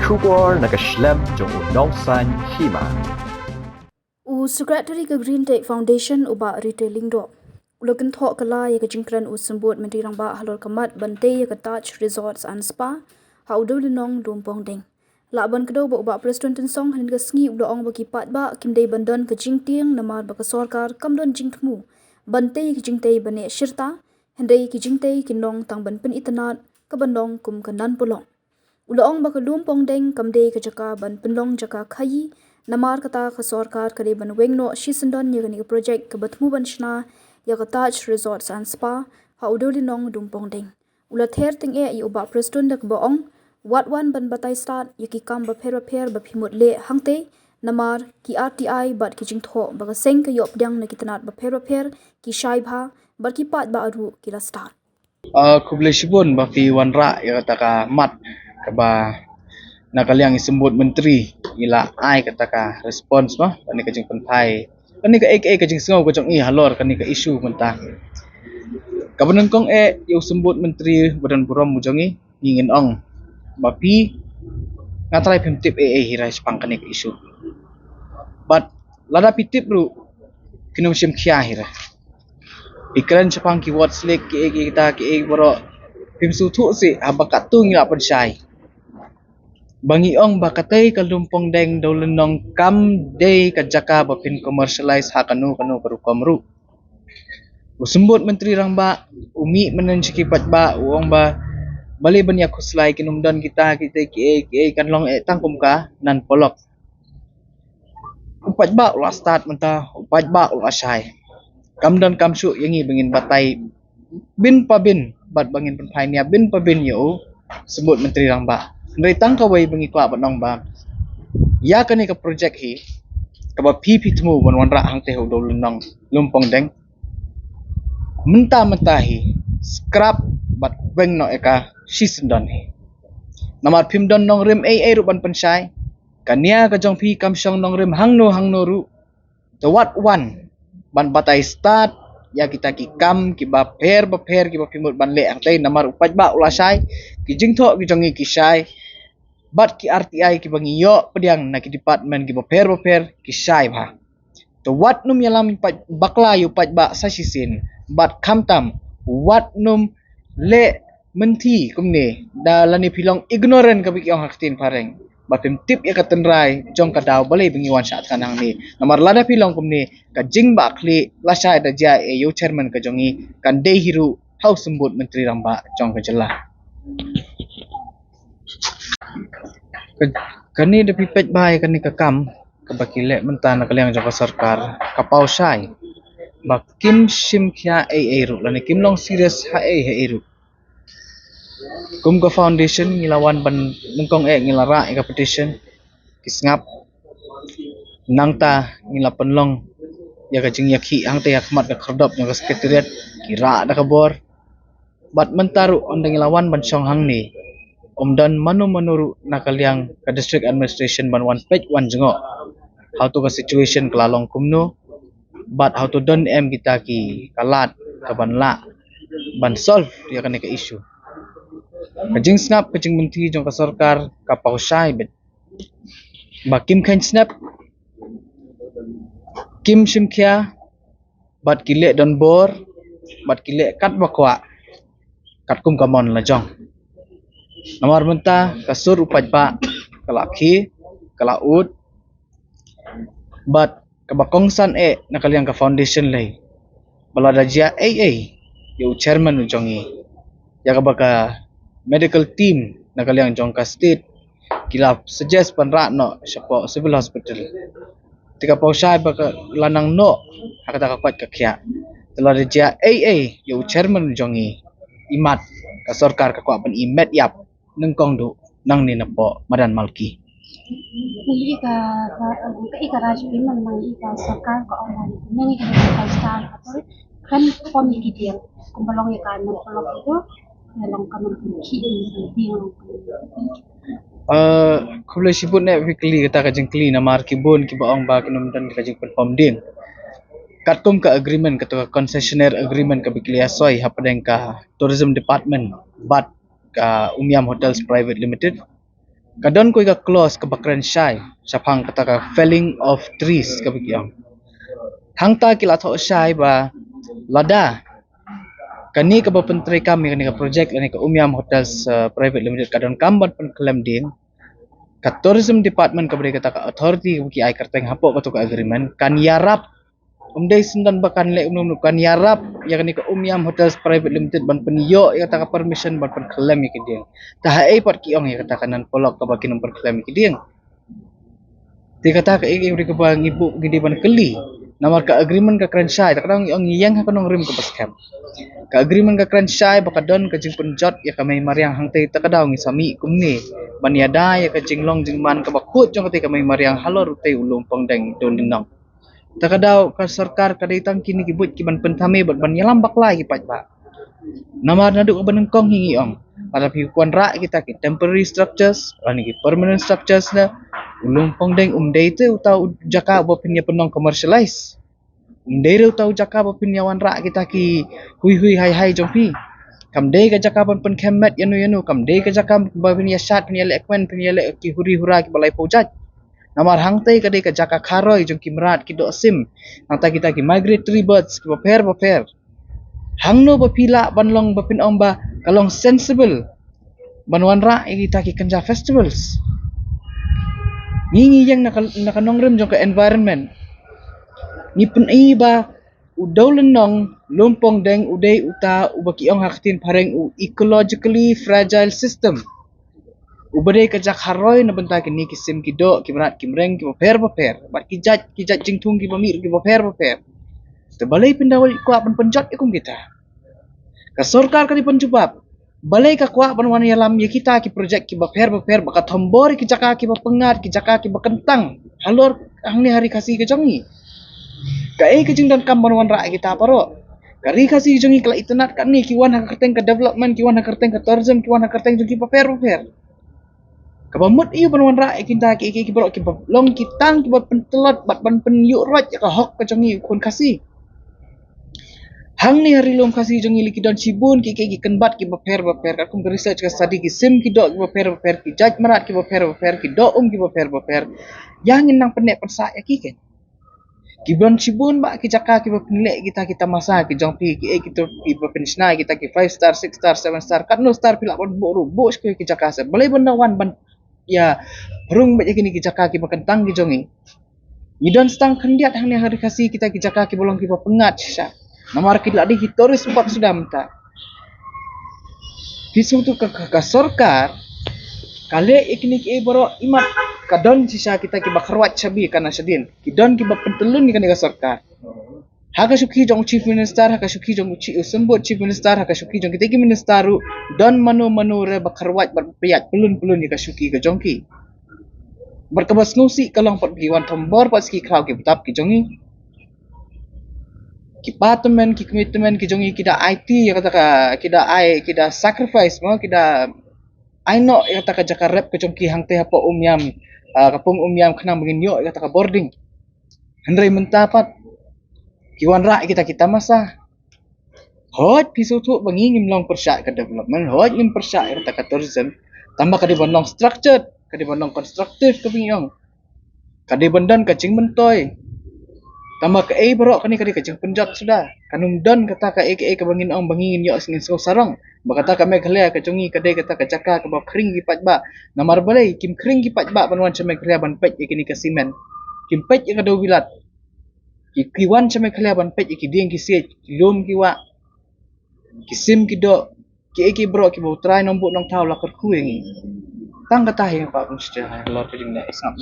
Shubor nakaslem jong unongsan hima. Secretary ke Green Tech Foundation uba retailing do. Ulakan thok kala ya kejingkran sembut menteri rangba halor kamat bante ya Taj Resorts and Spa haudo linong dumpong ding. Laban kedo ba uba Presiden Tensong hanin ke sngi udaong bagi pat ba kimdei bandan ke jingtiang namar ba ke sorkar kamdon jingtmu. Bante ya kejingtei bane syirta hendai kejingtei kinong tang ban pen itanat ke bandong kum kanan pulong. Ulaong ba ke dumpong ding kamdei ke jaka ban penlong jaka khayi namar kata ke sorkar kare ban wengno shisendon ya gani projek ke batmu ban shna ya ke Taj Resorts and Spa haudo linong dumpong ding. Ula ther ting e ya uba Presiden dak baong wat wan ban batai start ya ki kam ba pher ba phimut le hangte namar ki RTI bat ki jingtho ba ka seng ke yop dyang na kitanat ba pher ki shai bha bar ki pat ba aru ki la start. Kublai shibun ba fi wanra ya kata ka mat ka ba nakaliang isembut menteri ila ai kata ka response ba kani ka jing penpai kani ka ka jing sengau ka jong halor kani ka isu mentah kabanan kong yu sembut menteri badan buram mujongi ngingin ong ba pi ngatrai pimtip hirai sepang kani ka isu but lada pitip ru kinum sim khia hira pikiran sepang ki whatslake ki kita ki boro pimsu thu si abakat tu ngila pensyai bangi ong bakatai kalumpong deng daulenong kam day kajaka bapin commercialize hakanu kanu karukamru usembut menteri rangba umi menen sikipat ba uong ba bali ban yak huslai kinumdan kita ki kanlong tangkum ka nan polok upat ba ula start menta upat ba ula syai kamdan kamsu yangi bangin batai bin pabin bat bangin penpainia bin pabin yo sebut menteri rangba Ndai tang kawai bangi kwa banong ba ya kani ka project hi ka ba tmu ban wanra hang te ho do lunong lumpong deng menta hi scrap bat weng no eka shisendon hi namar phimdon nong rim ru ban pensai kania ka jong phi kam shong nong rim hang no ru the what one ban batai start ya kita ki kam ki ba pher ki ba phimut ban le ang te namar upat ba ula sai ki jingtho ki jongi ki sai bat ki RTI ki bangi yo pediang na ki department ki bapher ki sai bha to wat num yalam bakla yu pat ba sasisin bat khamtam wat num le menti kumne dalani pilong ignorant ka bikyong haktin pareng batim tip ya katenrai jong ka daw balai bingi wan sat kanang ni namar lada pilong kumne ka jing ba khli lasai da ja yo chairman ka jongi kan de hiru house sembut menteri ramba jong ka jela kani da pipet bai kani ka kam ka bakile mentana kaliang jaka sarkar kapau sai bakim sim kya ru lani kim long serious ru kum ka foundation ngilawan ban nengkong ngilara ka petition kisngap nangta ngila penlong ya ka jing yakhi angte yakmat ka khardop nga secretariat kira da kabor bat mentaru on ngilawan ban song hang ni omdan manuru nakaliang ka district administration ban one page one jengo how to ka situation kelalong kumno but how to don kita ki kalat ka banla ban solve ya kan ka issue kajing snap kajing menteri jong ka sarkar ka pausai bet bakim khan snap kim simkhya bat kile don bor bat kile kat bakwa kat kum kamon la jong namar menta kasur upat ba kalaki kalaud but kabakongsan nakaliang ka foundation lay balada jia yo chairman ujongi ya kabaka medical team nakaliang jong ka state kila suggest panra no siapa civil hospital tika pausai baka lanang no hakata ka kwat ka kya balada jia yo chairman ujongi imat ka sarkar ka kwa ban imet yap nengkong do nang ni napo madan malki Hindi ka rajpi man mang ika sarkar ko online nang ika star atau kan komiki dia kumbalong ya kan kalau itu dalam kamar ki kublai sibut ne weekly kata ka jengkli namar kibun ki baong ba kinum dan ka jeng perform din katum ka agreement kata concessionaire agreement ka bikli asoi hapadeng ka tourism department but ka Umiam Hotels Private Limited Kadon ko ika close ka bakran syai. Sapang kata ka felling of trees ka bigyang. Hangta kila tho syai ba lada. Kani ka bapentri kami kani ka project kani ka Umyam Hotels Private Limited kadon kamban pen klaim ding. Ka tourism department ka beri kata ka authority ki ai kerteng hapo ka to ka agreement kan yarap umdai sendan bakan le kan yarap ya kani ka Umyam Hotels Private Limited ban penyo ya kata ka permission ban pen klaim ki ding. Tah ai pat ki ong ya kata kanan polok ka bakin pen klaim ki ding. Ti kata ka igi beri ka bang ibu gidi ban keli. Namar ka agreement ka kransyai takadang ong yang ha kanong rim ka baskem. Ka agreement ka kransyai bakadon ka jing penjot ya ka may mariang hangtay takadaw ngisami kumni banyada ya ka jinglong jingman ka bakut jong ka may mariang halor utay ulung pangdeng don dinong takadaw ka sarkar kaditang kini kibut kiban pentame bat ban yalam baklay kipat ba namar naduk ka banengkong hingi ong para pikuan ra kita ki temporary structures ani ki permanent structures na ulung pangdeng umday te utaw jaka ba pinya penong commercialize umday utaw jaka ba pinyawan ra kita ki hui hai hai jong pi kamdei ka jaka pen kemet yanu kamdei ka jaka ba pinya syat pinya lekwen pinya lek ki huri hura ki balai pojat namar hangtai ka dei ka jaka kharoi jong ki merat ki do sim nata kita ki migratory birds ki ba per hangno ba pila banlong ba pin ba kalong sensible banwan ra kita ki kenja festivals ngingi yang nakanongrem jong ka environment ni pun iba udaw lenong lumpong deng uday uta ubaki ong haktin pareng ecologically fragile system ubade kajak haroy na benta kini kisim kido kimrat kimreng ki paper bat kijat jingtung ki pamir ki paper te balai pindawal ko apan penjot ikum kita ka sarkar ka di penjubab balai ka kwa banwan yalam ya kita ki project ki paper baka thombor ki jaka ki pengat ki jaka ki bakentang halor angni hari kasih ke jongi kai ke jingdan kamban wan ra kita paro kari kasih jongi kala itenat kan ni kiwan ha kerteng ke development kiwan ha kerteng ke tourism kiwan ha kerteng jongi paper kabamut iyo banwan ra kita ki bro ki long kitang ki pentelot bat ban pen yuk rot ya ka hok ke jongi kun kasih hang ni hari lom kasih jongi likidon cibun ki kenbat ki paper akum research ka study ki sim ki do ki paper ki jaj marat ki paper ki do ki paper yang nang penek persa ya ki ken Kibon cibun ba ki jaka ki penilek kita masa ki jong pi ki kita ki penishna kita ki 5 star 6 star 7 star kat no star pila bon boru bos ki jaka se balai benda wan ban ya rung ba kini ki jaka ki bakentang ki jongi idon stang kandiat hang hari kasih kita ki jaka ki bolong ki pengat sya namar ki ladi historis sempat sudah menta kisutu ka sarkar kale ikni ki boro imat kadon sisa kita ki bakarwat sabi kana sedin kidon ki bapentelun ni kana sarkar haka suki jong chief minister haka suki jong sembut chief minister haka suki jong kita ki ministeru don manu re bakarwat berpiat pelun ni ka suki ka jongki berkebas ngusi kalong pat giwan tombor pas ki kraw ki betap ki jongi ki patamen ki commitment ki jongi kita IT ya kata ka kita sacrifice mo kita aino ya kata ka jaka rep ke jongki hang teh apa Umyam kapung Umyam kenang menginyo kata ka boarding hendrai mentapat kiwan ra kita masa hot pisu tu bangingim long persyak ke development hot ngim persyak kata ka tourism tambah ka di long structured ka di long constructive ke bingong ka di bandan ka cing mentoy tambah ka bro kani ka di ka cing penjat sudah kanum don kata ka ka bangin ong bangingin yo singin so sarong bakata ka meghalya ka jongi ka de kata ka jaka ka ba kring gipat ba namar balai kim kring gipat ba banwan sa meghalya ban pet ikini ka simen kim pet ka do wilat kiwan sa meghalya ban pet ikiding ki sit lum kiwa kisim kido ki bro ki bo try nombok nong taw la ka kuengi tang kata hi pa kung sya lor ka jing na isap